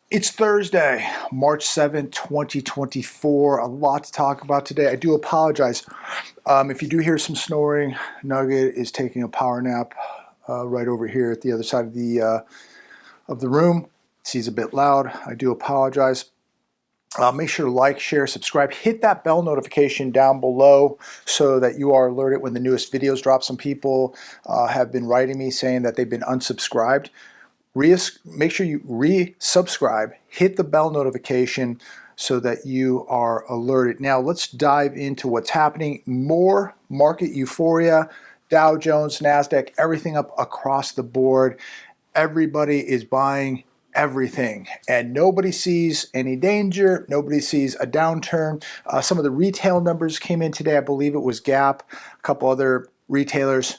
It's Thursday, March 7th, 2024. A lot to talk about today. I do apologize. If you do hear some snoring, Nugget is taking a power nap right over here at the other side of the room. He's a bit loud. I do apologize. Make sure to like, share, subscribe. Hit that bell notification down below so that you are alerted when the newest videos drop. Some people have been writing me saying that they've been unsubscribed. Make sure you resubscribe, hit the bell notification so that you are alerted. Now let's dive into what's happening. More market euphoria, Dow Jones, NASDAQ, everything up across the board. Everybody is buying everything and nobody sees any danger. Nobody sees a downturn. Some of the retail numbers came in today. I believe it was Gap, a couple other retailers.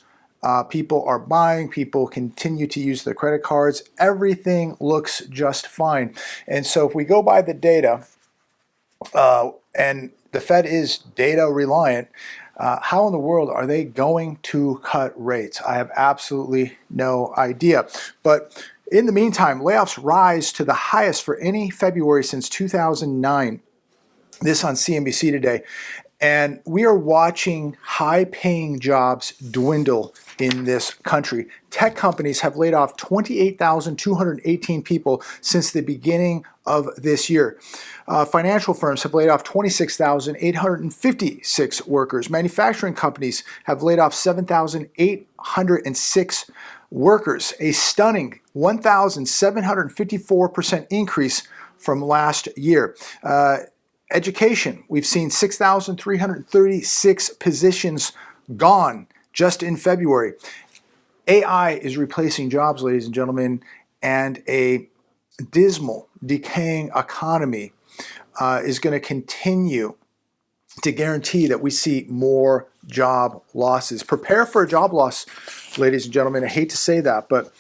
People are buying, people continue to use their credit cards. Everything looks just fine. And so if we go by the data, and the Fed is data reliant, how in the world are they going to cut rates? I have absolutely no idea. But in the meantime, layoffs rise to the highest for any February since 2009. This on CNBC today. And we are watching high-paying jobs dwindle in this country. Tech companies have laid off 28,218 people since the beginning of this year. Financial firms have laid off 26,856 workers. Manufacturing companies have laid off 7,806 workers, a stunning 1,754% increase from last year. Education, we've seen 6,336 positions gone just in February. AI is replacing jobs, ladies and gentlemen, and a dismal, decaying economy is going to continue to guarantee that we see more job losses. Prepare for a job loss, ladies and gentlemen. I hate to say that, but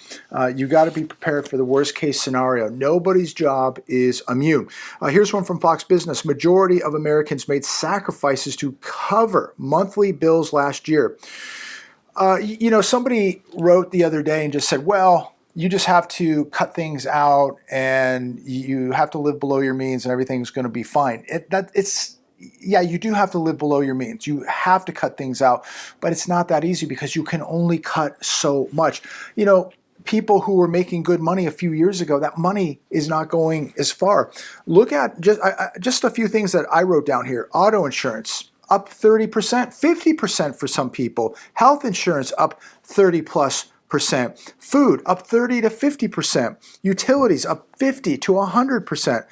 you got to be prepared for the worst case scenario. Nobody's job is immune. Here's one from Fox Business. Majority of Americans made sacrifices to cover monthly bills last year. Somebody wrote the other day and just said, well, you just have to cut things out and you have to live below your means and everything's going to be fine. Yeah, you do have to live below your means. You have to cut things out, but it's not that easy because you can only cut so much. People who were making good money a few years ago, that money is not going as far. Look at just a few things that I wrote down here. Auto insurance up 30%, 50% for some people. Health insurance up 30+%. Food up 30 to 50%. Utilities up 50 to 100%.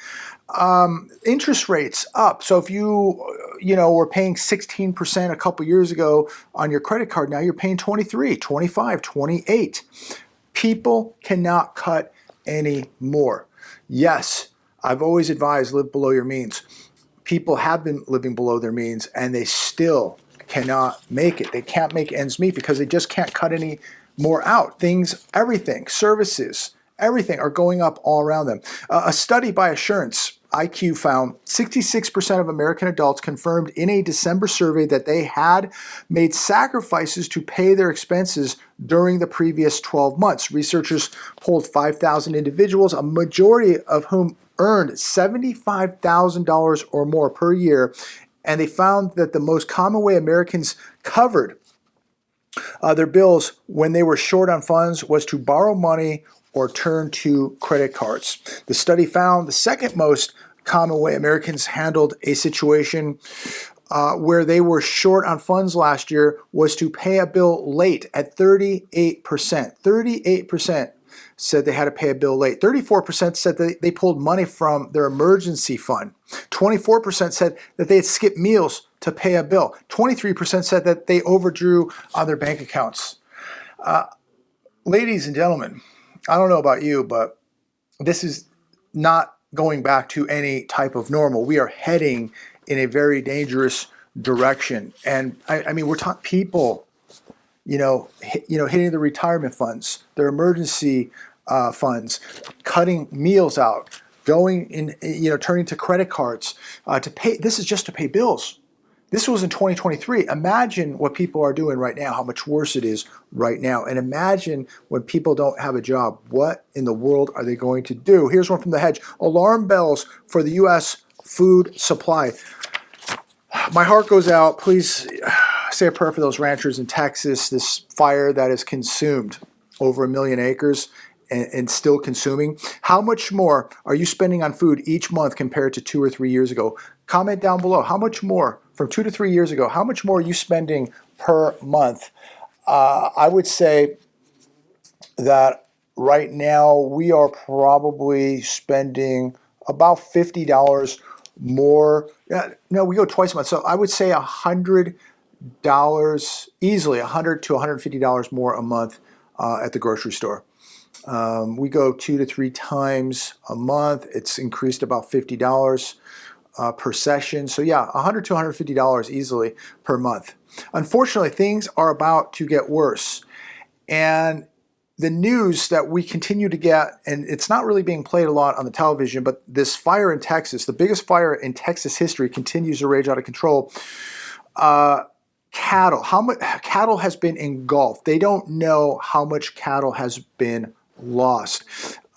Interest rates up. So if you were paying 16% a couple years ago on your credit card, now you're paying 23, 25, 28. People cannot cut any more. Yes, I've always advised live below your means. People have been living below their means and they still cannot make it. They can't make ends meet because they just can't cut any more out. Everything, services, everything are going up all around them. A study by Assurance IQ found 66% of American adults confirmed in a December survey that they had made sacrifices to pay their expenses during the previous 12 months. Researchers polled 5,000 individuals, a majority of whom earned $75,000 or more per year, and they found that the most common way Americans covered their bills when they were short on funds was to borrow money or turn to credit cards. The study found the second most common way Americans handled a situation where they were short on funds last year was to pay a bill late at 38%. 38% said they had to pay a bill late. 34% said that they pulled money from their emergency fund. 24% said that they had skipped meals to pay a bill. 23% said that they overdrew on their bank accounts. Ladies and gentlemen, I don't know about you, but this is not going back to any type of normal. We are heading in a very dangerous direction. And I mean, we're talking people, hitting the retirement funds, their emergency funds, cutting meals out, going in, turning to credit cards to pay. This is just to pay bills. This was in 2023. Imagine what people are doing right now, how much worse it is right now. And imagine when people don't have a job, what in the world are they going to do? Here's one from The Hedge. Alarm bells for the U.S. food supply. My heart goes out. Please say a prayer for those ranchers in Texas, this fire that has consumed over 1 million acres and still consuming. How much more are you spending on food each month compared to 2 or 3 years ago? Comment down below. How much more from 2 to 3 years ago? How much more are you spending per month? I would say that right now we are probably spending about $50 more. No, we go twice a month. So I would say $100, easily $100 to $150 more a month at the grocery store. We go 2 to 3 times a month. It's increased about $50 per session. So yeah, $100 to $150 easily per month. Unfortunately, things are about to get worse. And the news that we continue to get, and it's not really being played a lot on the television, but this fire in Texas, the biggest fire in Texas history, continues to rage out of control. Cattle, how much cattle has been engulfed? They don't know how much cattle has been lost.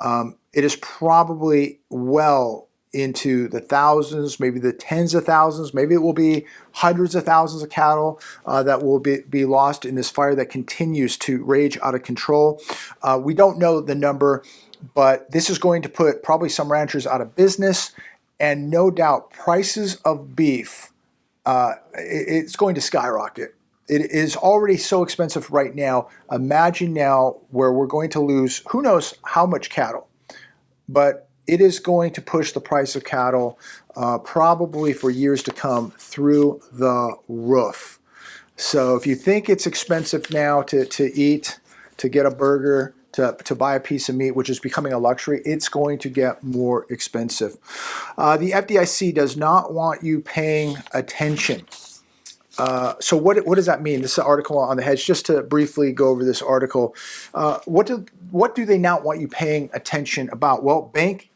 It is probably well into the thousands, maybe the tens of thousands, maybe it will be hundreds of thousands of cattle that will be lost in this fire that continues to rage out of control. We don't know the number, but this is going to put probably some ranchers out of business, and no doubt prices of beef, it's going to skyrocket. It is already so expensive right now. Imagine now where we're going to lose who knows how much cattle, but it is going to push the price of cattle probably for years to come through the roof. So if you think it's expensive now to eat, to get a burger, to buy a piece of meat, which is becoming a luxury, it's going to get more expensive. The FDIC does not want you paying attention. So what does that mean? This is an article on The Hedge. Just to briefly go over this article, what do they not want you paying attention about? Well, bank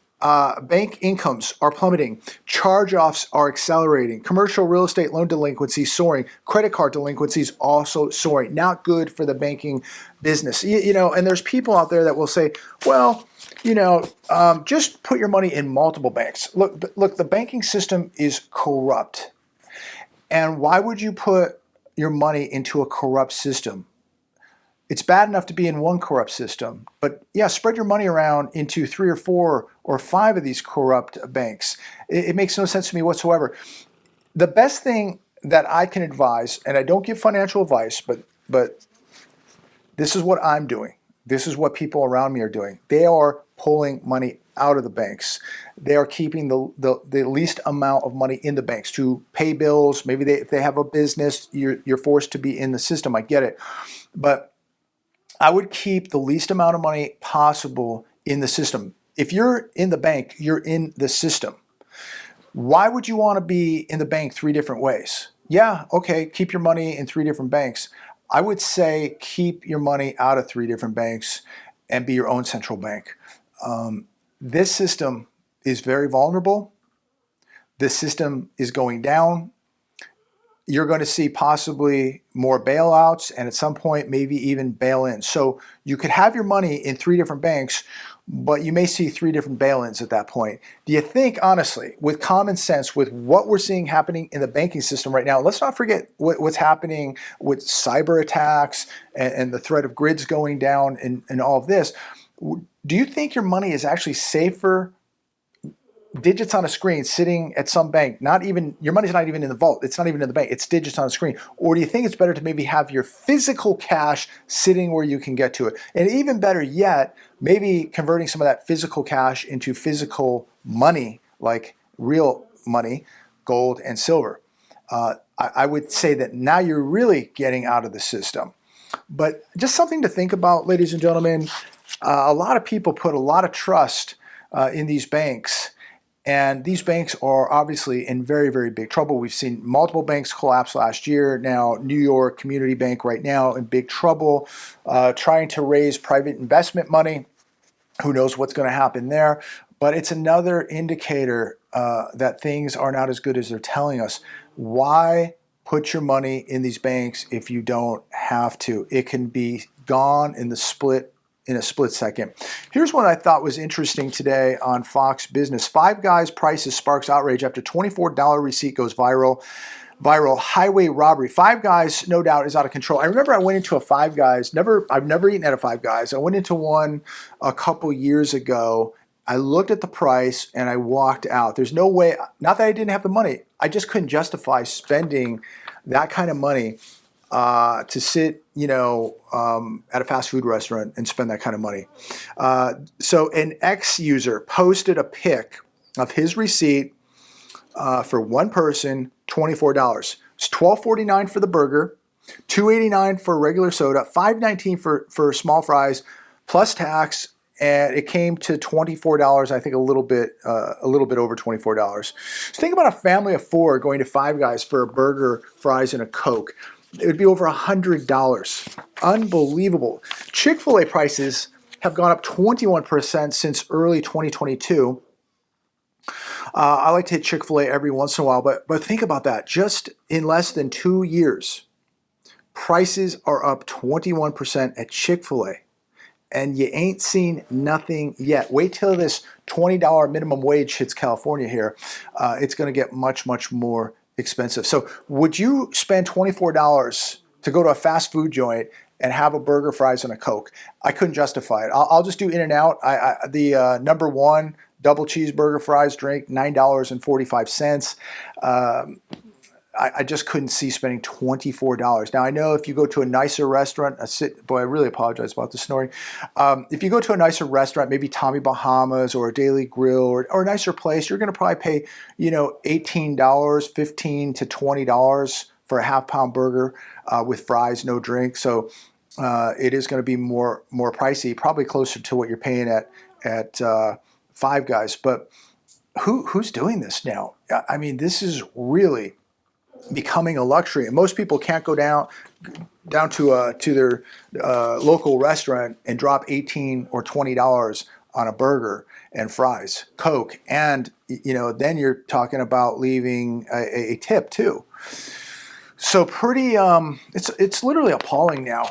incomes are plummeting. Charge-offs are accelerating. Commercial real estate loan delinquencies soaring. Credit card delinquencies also soaring. Not good for the banking business. You know, and there's people out there that will say, well, you know, just put your money in multiple banks. Look, the banking system is corrupt. And why would you put your money into a corrupt system? It's bad enough to be in one corrupt system, but yeah, spread your money around into 3 or 4 or 5 of these corrupt banks. It makes no sense to me whatsoever. The best thing that I can advise, and I don't give financial advice, but this is what I'm doing. This is what people around me are doing. They are pulling money out of the banks. They are keeping the least amount of money in the banks to pay bills. Maybe if they have a business, you're forced to be in the system. I get it. But I would keep the least amount of money possible in the system. If you're in the bank, you're in the system. Why would you want to be in the bank 3 different ways? Yeah, okay, keep your money in 3 different banks. I would say keep your money out of 3 different banks and be your own central bank. This system is very vulnerable. This system is going down. You're going to see possibly more bailouts and at some point maybe even bail-ins. So you could have your money in 3 different banks, but you may see 3 different bail-ins at that point. Do you think, honestly, with common sense, with what we're seeing happening in the banking system right now, let's not forget what's happening with cyber attacks and the threat of grids going down and all of this. Do you think your money is actually safer, digits on a screen sitting at some bank, your money's not even in the vault, it's not even in the bank, it's digits on a screen? Or do you think it's better to maybe have your physical cash sitting where you can get to it? And even better yet, maybe converting some of that physical cash into physical money, like real money, gold and silver. I would say that now you're really getting out of the system. But just something to think about, ladies and gentlemen. A lot of people put a lot of trust in these banks. And these banks are obviously in very, very big trouble. We've seen multiple banks collapse last year. Now, New York Community Bank right now in big trouble, trying to raise private investment money. Who knows what's going to happen there? But it's another indicator that things are not as good as they're telling us. Why put your money in these banks if you don't have to. It can be gone in a split second. Here's what I thought was interesting today on Fox Business. Five Guys prices sparks outrage after $24 receipt goes viral. Highway robbery. Five Guys, no doubt, is out of control. I remember I went into a Five Guys. I've never eaten at a Five Guys. I went into one a couple years ago. I looked at the price and I walked out. There's no way, not that I didn't have the money, I just couldn't justify spending that kind of money to sit, at a fast food restaurant and spend that kind of money. So an ex-user posted a pic of his receipt for one person, $24. It's $12.49 for the burger, $2.89 for regular soda, $5.19 for small fries, plus tax. And it came to $24. I think a little bit over $24. So think about a family of four going to Five Guys for a burger, fries, and a Coke. It would be over $100. Unbelievable. Chick-fil-A prices have gone up 21% since early 2022. I like to hit Chick-fil-A every once in a while, but think about that. Just in less than 2 years, prices are up 21% at Chick-fil-A. And you ain't seen nothing yet. Wait till this $20 minimum wage hits California here. It's going to get much, much more expensive. So would you spend $24 to go to a fast food joint and have a burger, fries, and a Coke? I couldn't justify it. I'll just do In-N-Out. The number one double cheeseburger, fries, drink, $9.45. I just couldn't see spending $24. Now, I know if you go to a nicer restaurant, boy, I really apologize about the snoring. If you go to a nicer restaurant, maybe Tommy Bahama's or a Daily Grill or a nicer place, you're going to probably pay, $18, $15 to $20 for a half-pound burger with fries, no drink. So it is going to be more pricey, probably closer to what you're paying at Five Guys. But who's doing this now? I mean, this is really becoming a luxury, and most people can't go down to their local restaurant and drop $18 or $20 on a burger and fries, Coke, and then you're talking about leaving a tip too. So pretty, it's literally appalling now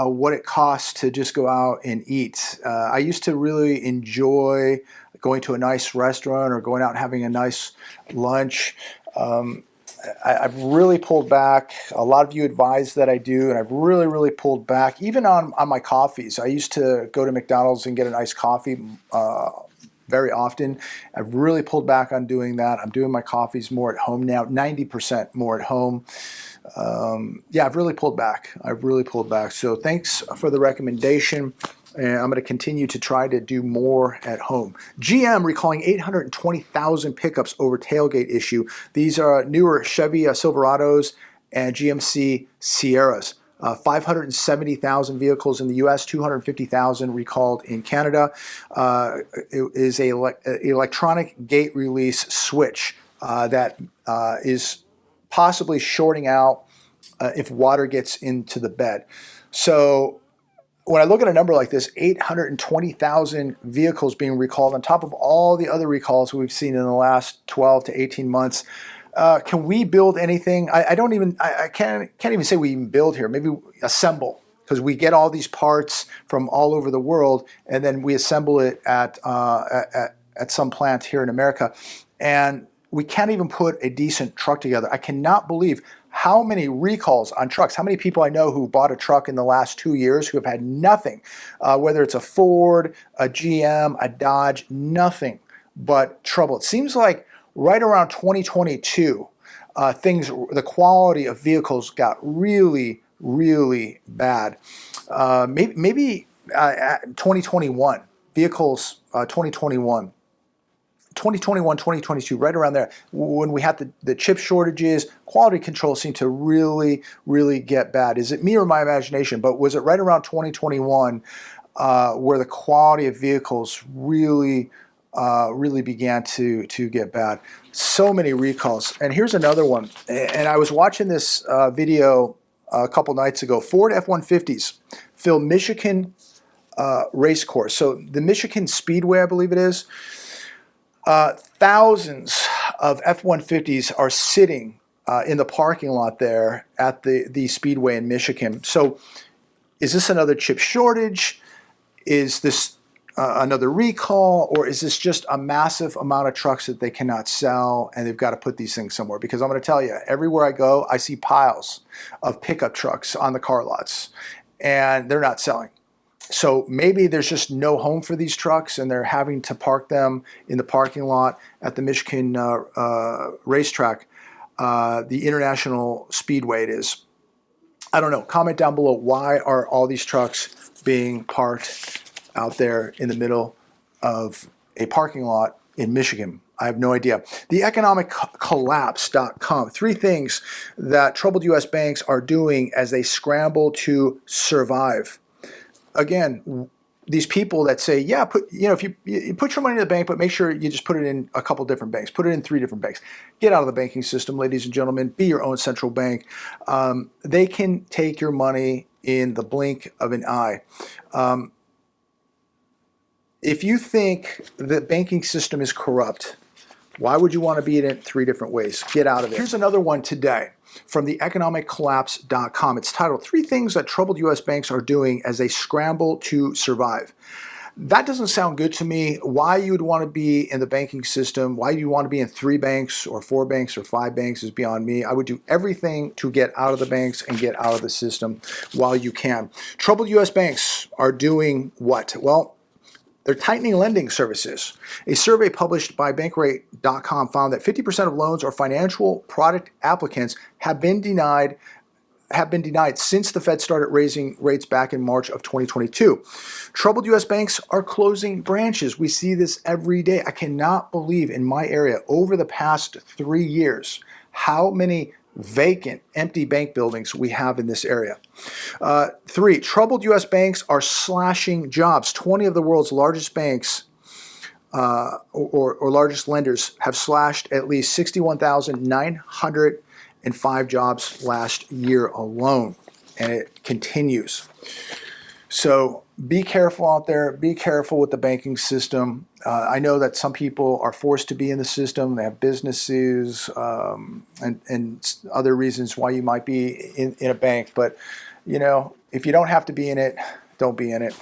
what it costs to just go out and eat. I used to really enjoy going to a nice restaurant or going out and having a nice lunch. I've really pulled back. A lot of you advise that I do, and I've really, really pulled back. Even on my coffees, I used to go to McDonald's and get a nice coffee very often. I've really pulled back on doing that. I'm doing my coffees more at home now, 90% more at home. I've really pulled back. So thanks for the recommendation. And I'm going to continue to try to do more at home. GM recalling 820,000 pickups over tailgate issue. These are newer Chevy Silverados and GMC Sierras. 570,000 vehicles in the U.S., 250,000 recalled in Canada. It is a electronic gate release switch that is possibly shorting out if water gets into the bed. So when I look at a number like this, 820,000 vehicles being recalled on top of all the other recalls we've seen in the last 12 to 18 months, can we build anything? I can't even say we even build here. Maybe assemble, because we get all these parts from all over the world, and then we assemble it at some plant here in America, and we can't even put a decent truck together. I cannot believe how many recalls on trucks, how many people I know who bought a truck in the last 2 years who have had nothing, whether it's a Ford, a GM, a Dodge, nothing but trouble. It seems like right around 2022, the quality of vehicles got really, really bad. Maybe 2021, vehicles, 2021. 2021, 2022, right around there, when we had the chip shortages, quality control seemed to really, really get bad. Is it me or my imagination? But was it right around 2021 where the quality of vehicles really began to get bad? So many recalls. And here's another one. And I was watching this video a couple nights ago. Ford F-150s fill Michigan race course. So the Michigan Speedway, I believe it is. Thousands of F-150s are sitting in the parking lot there at the Speedway in Michigan. So is this another chip shortage? Is this another recall? Or is this just a massive amount of trucks that they cannot sell and they've got to put these things somewhere? Because I'm going to tell you, everywhere I go, I see piles of pickup trucks on the car lots and they're not selling. So maybe there's just no home for these trucks and they're having to park them in the parking lot at the Michigan racetrack, the International Speedway it is. I don't know. Comment down below, why are all these trucks being parked out there in the middle of a parking lot in Michigan? I have no idea. The economiccollapse.com. 3 things that troubled U.S. banks are doing as they scramble to survive. Again, these people that say, yeah, if you put your money in the bank, but make sure you just put it in a couple different banks. Put it in 3 different banks. Get out of the banking system, ladies and gentlemen. Be your own central bank. They can take your money in the blink of an eye. If you think the banking system is corrupt, why would you want to be in it 3 different ways? Get out of it. Here's another one today from the economiccollapse.com. It's titled 3 Things That Troubled U.S. Banks Are Doing as They Scramble to Survive. That doesn't sound good to me. Why you would want to be in the banking system, why you want to be in 3 banks or 4 banks or 5 banks is beyond me. I would do everything to get out of the banks and get out of the system while you can. Troubled U.S. banks are doing what? Well, they're tightening lending services. A survey published by Bankrate.com found that 50% of loans or financial product applicants have been denied since the Fed started raising rates back in March of 2022. Troubled U.S. banks are closing branches. We see this every day. I cannot believe in my area over the past 3 years how many vacant, empty bank buildings we have in this area. 3, troubled U.S. banks are slashing jobs. 20 of the world's largest banks or largest lenders have slashed at least 61,905 jobs last year alone, and it continues. So be careful out there. Be careful with the banking system. I know that some people are forced to be in the system. They have businesses and other reasons why you might be in a bank. But, if you don't have to be in it, don't be in it.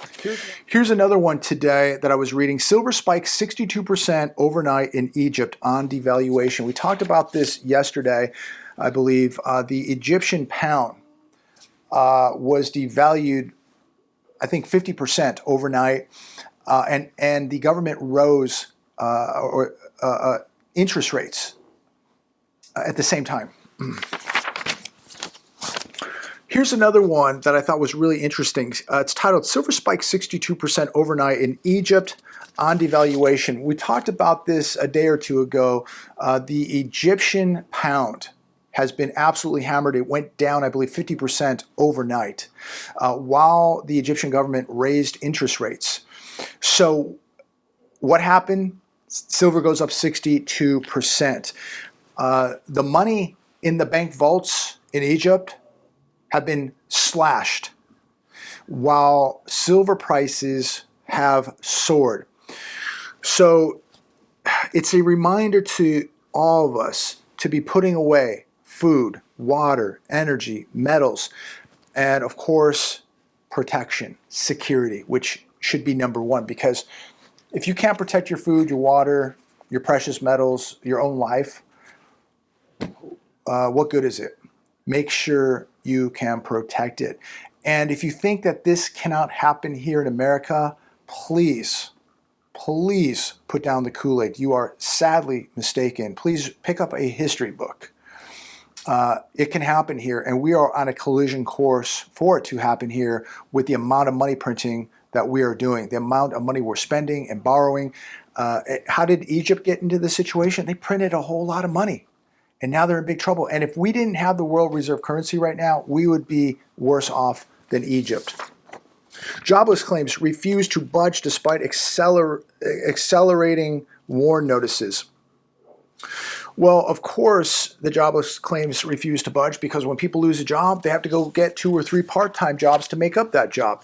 Here's another one today that I was reading. Silver spiked 62% overnight in Egypt on devaluation. We talked about this yesterday, I believe. The Egyptian pound was devalued, I think, 50% overnight, and the government rose interest rates at the same time. Here's another one that I thought was really interesting. It's titled Silver Spiked 62% Overnight in Egypt on Devaluation. We talked about this a day or 2 ago. The Egyptian pound has been absolutely hammered. It went down, I believe, 50% overnight while the Egyptian government raised interest rates. So what happened? Silver goes up 62%. The money in the bank vaults in Egypt have been slashed while silver prices have soared. So it's a reminder to all of us to be putting away food, water, energy, metals, and of course, protection, security, which should be number 1, because if you can't protect your food, your water, your precious metals, your own life, what good is it? Make sure you can protect it. And if you think that this cannot happen here in America, please put down the Kool-Aid. You are sadly mistaken. Please pick up a history book. It can happen here, and we are on a collision course for it to happen here with the amount of money printing that we are doing, the amount of money we're spending and borrowing. How did Egypt get into this situation? They printed a whole lot of money, and now they're in big trouble. And if we didn't have the world reserve currency right now, we would be worse off than Egypt. Jobless claims refuse to budge despite accelerating war notices. Well, of course, the jobless claims refuse to budge because when people lose a job, they have to go get 2 or 3 part-time jobs to make up that job.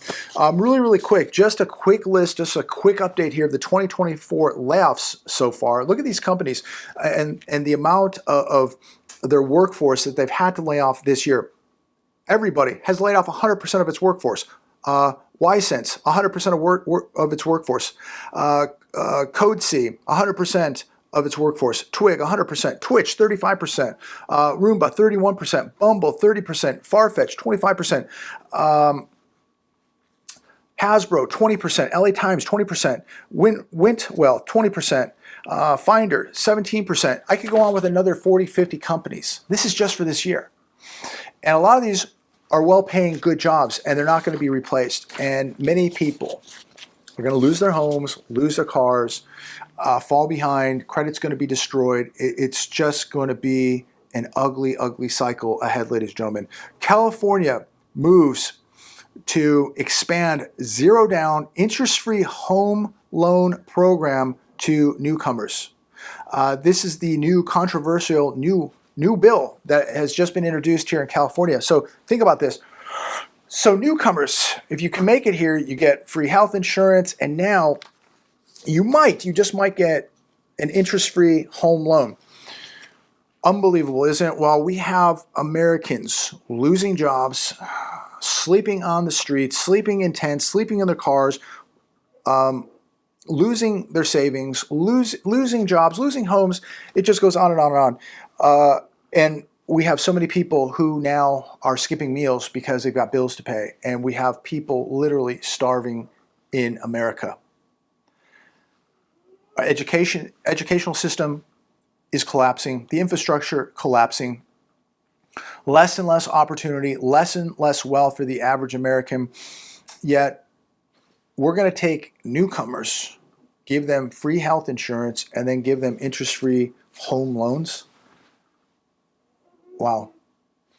Really quick, just a quick list, just a quick update here of the 2024 layoffs so far. Look at these companies and the amount of their workforce that they've had to lay off this year. Everybody has laid off 100% of its workforce. Ysense, 100% of its workforce. Code C, 100% of its workforce. Twig, 100%. Twitch, 35%. Roomba, 31%. Bumble, 30%. Farfetch, 25%. Hasbro, 20%. LA Times, 20%. Wintwell, 20%. Finder, 17%. I could go on with another 40, 50 companies. This is just for this year. And a lot of these are well-paying, good jobs, and they're not going to be replaced. And many people are going to lose their homes, lose their cars, fall behind. Credit's going to be destroyed. It's just going to be an ugly, ugly cycle ahead, ladies and gentlemen. California moves to expand zero-down, interest-free home loan program to newcomers. This is the new controversial new bill that has just been introduced here in California. So think about this. So newcomers, if you can make it here, you get free health insurance, and now you just might get an interest-free home loan. Unbelievable, isn't it? While we have Americans losing jobs, sleeping on the streets, sleeping in tents, sleeping in their cars, losing their savings, losing jobs, losing homes, it just goes on and on and on. And we have so many people who now are skipping meals because they've got bills to pay. And we have people literally starving in America. Our educational system is collapsing. The infrastructure collapsing. Less and less opportunity, less and less wealth for the average American. Yet we're going to take newcomers, give them free health insurance, and then give them interest-free home loans. Wow.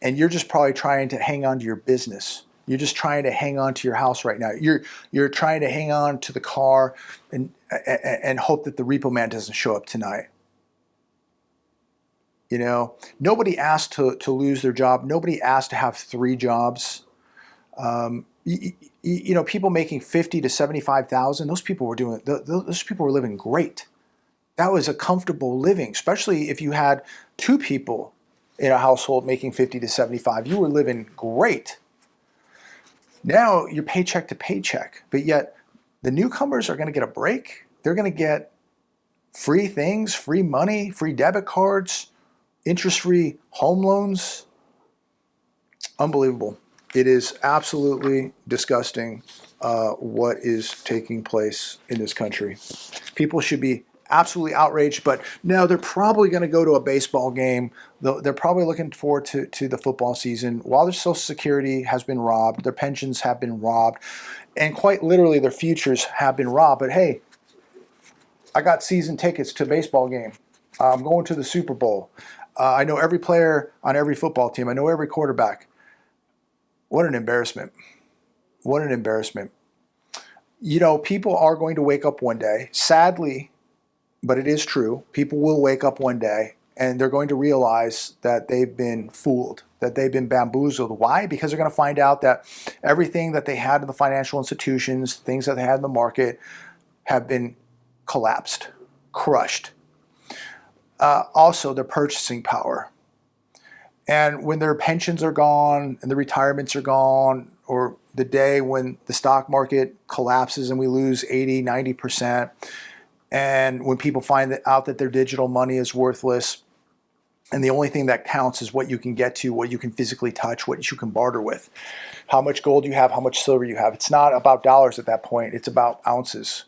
And you're just probably trying to hang on to your business. You're just trying to hang on to your house right now. You're trying to hang on to the car and hope that the repo man doesn't show up tonight. You know, nobody asked to lose their job. Nobody asked to have 3 jobs. You know, people making $50,000 to $75,000. Those people were living great. That was a comfortable living, especially if you had 2 people in a household making 50 to 75. You were living great. Now you're paycheck to paycheck, but yet the newcomers are going to get a break. They're going to get free things, free money, free debit cards, interest-free home loans. Unbelievable. It is absolutely disgusting what is taking place in this country. People should be absolutely outraged, but no, they're probably going to go to a baseball game. They're probably looking forward to the football season. While their Social Security has been robbed, their pensions have been robbed, and quite literally their futures have been robbed. But hey, I got season tickets to a baseball game. I'm going to the Super Bowl. I know every player on every football team. I know every quarterback. What an embarrassment. What an embarrassment. You know, people are going to wake up one day, sadly, but it is true. People will wake up one day and they're going to realize that they've been fooled, that they've been bamboozled. Why? Because they're going to find out that everything that they had in the financial institutions, things that they had in the market, have been collapsed, crushed. Also, their purchasing power. And when their pensions are gone and the retirements are gone, or the day when the stock market collapses and we lose 80, 90%, and when people find out that their digital money is worthless, and the only thing that counts is what you can get to, what you can physically touch, what you can barter with, how much gold you have, how much silver you have. It's not about dollars at that point. It's about ounces.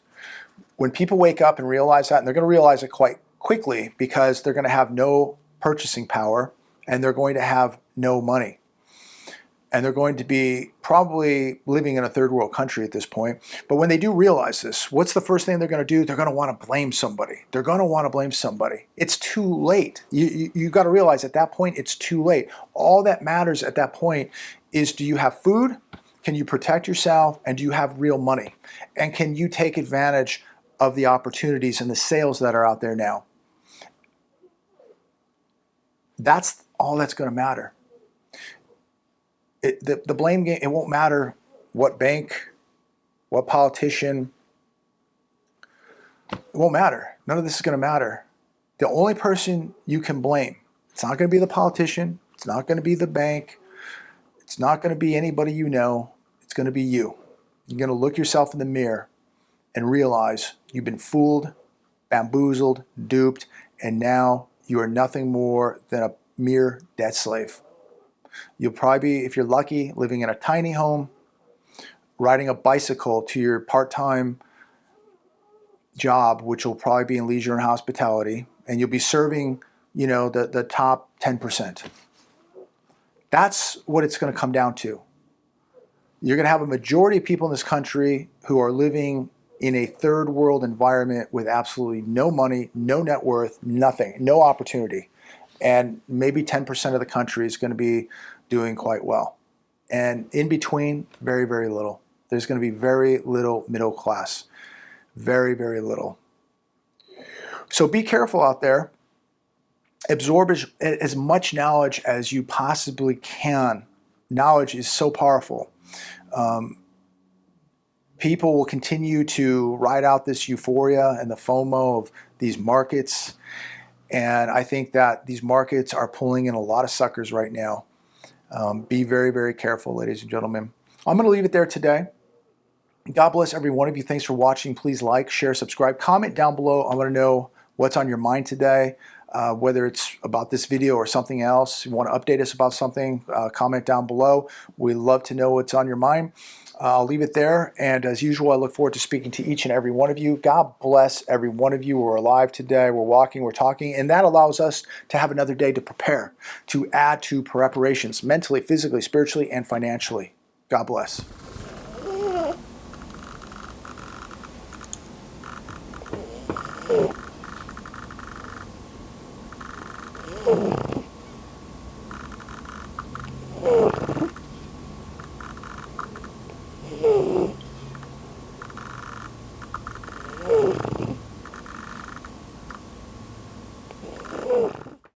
When people wake up and realize that, and they're going to realize it quite quickly because they're going to have no purchasing power and they're going to have no money. And they're going to be probably living in a third world country at this point. But when they do realize this, what's the first thing they're going to do? They're going to want to blame somebody. They're going to want to blame somebody. It's too late. You got to realize at that point, it's too late. All that matters at that point is, do you have food? Can you protect yourself? And do you have real money? And can you take advantage of the opportunities and the sales that are out there now? That's all that's going to matter. The blame game, it won't matter what bank, what politician. It won't matter. None of this is going to matter. The only person you can blame It's not going to be the politician. It's not going to be the bank. It's not going to be anybody you know. It's going to be you. You're going to look yourself in the mirror and realize you've been fooled, bamboozled, duped, and now you are nothing more than a mere debt slave. You'll probably be, if you're lucky, living in a tiny home, riding a bicycle to your part-time job, which will probably be in leisure and hospitality, and you'll be serving, the top 10%. That's what it's going to come down to. You're going to have a majority of people in this country who are living in a third world environment with absolutely no money, no net worth, nothing, no opportunity. And maybe 10% of the country is going to be doing quite well. And in between, very, very little. There's going to be very little middle class. Very, very little. So be careful out there. Absorb as much knowledge as you possibly can. Knowledge is so powerful. People will continue to ride out this euphoria and the FOMO of these markets. And I think that these markets are pulling in a lot of suckers right now. Be very, very careful, ladies and gentlemen. I'm going to leave it there today. God bless every one of you. Thanks for watching. Please like, share, subscribe. Comment down below. I want to know what's on your mind today, whether it's about this video or something else. You want to update us about something, comment down below. We'd love to know what's on your mind. I'll leave it there. And as usual, I look forward to speaking to each and every one of you. God bless every one of you. We're alive today. We're walking, we're talking. And that allows us to have another day to prepare, to add to preparations mentally, physically, spiritually, and financially. God bless. Oh.